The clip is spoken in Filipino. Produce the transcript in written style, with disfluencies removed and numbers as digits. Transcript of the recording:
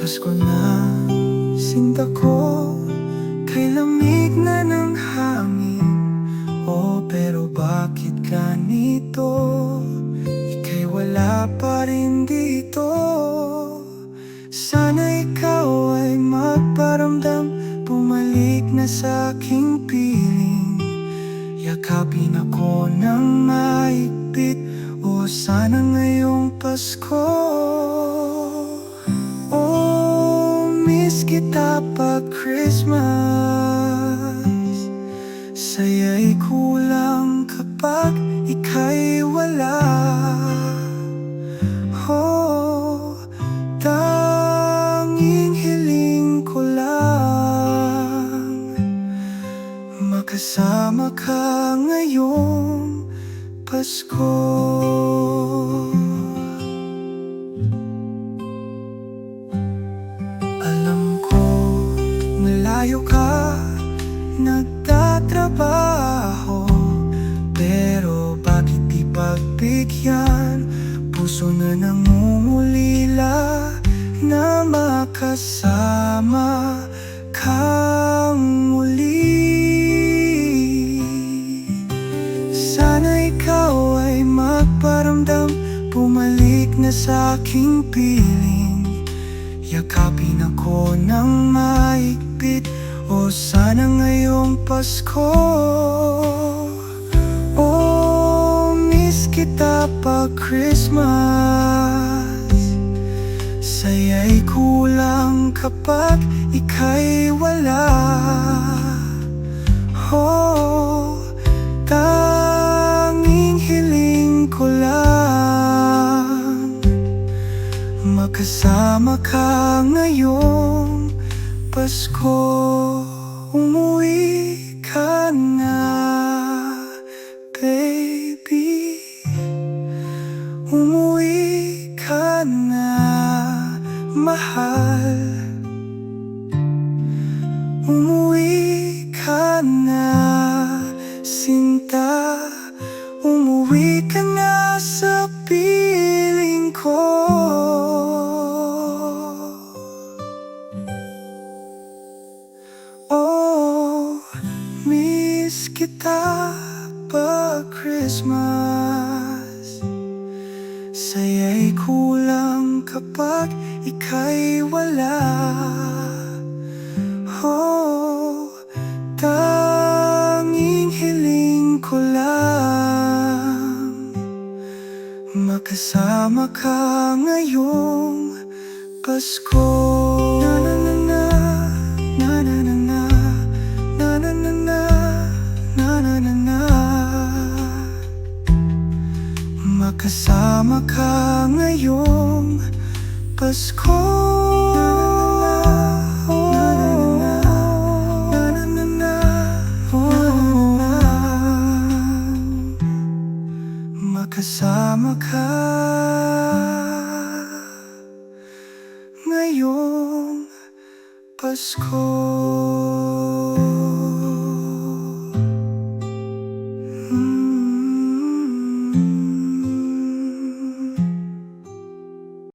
Pasko na, sinta ko, kay lamig na ng hangin. Oh, pero bakit ganito? Ika'y wala pa rin dito. Sana ikaw ay magparamdam, bumalik na sa aking piling. Yakapin ako ng mahigpit, o sana ngayong Pasko. Oh, miss kita pag Christmas. Saya'y kulang kapag ika'y wala. Oh, tanging hiling ko lang makasama ka ngayong Pasko. Alam ko, malayo ka, nagtatrabaho, pero bakit di pagbigyan? Puso na nangungulila na makasama kang muli. Sana ikaw ay magparamdam, bumalik na sa aking piling. Yakapin ako ng mahigpit, o sana ngayong Pasko. Oh, miss kita pag Christmas. Saya'y kulang kapag ika'y wala. Oh, tanging hiling ko lang makasama ka ngayong Pasko. Umuwi ka na, baby. Umuwi ka na, mahal. Umuwi ka na, sinta. Umuwi ka na sa piling ko. Oh, miss kita pag Christmas. Saya'y kulang kapag ika'y wala. Oh, tanging hiling ko lang makasama ka ngayong Pasko. Na na na na, na na na na, na na na na, na na na na. Makasama ka ngayong Pasko. Makasama ka ngayong Pasko.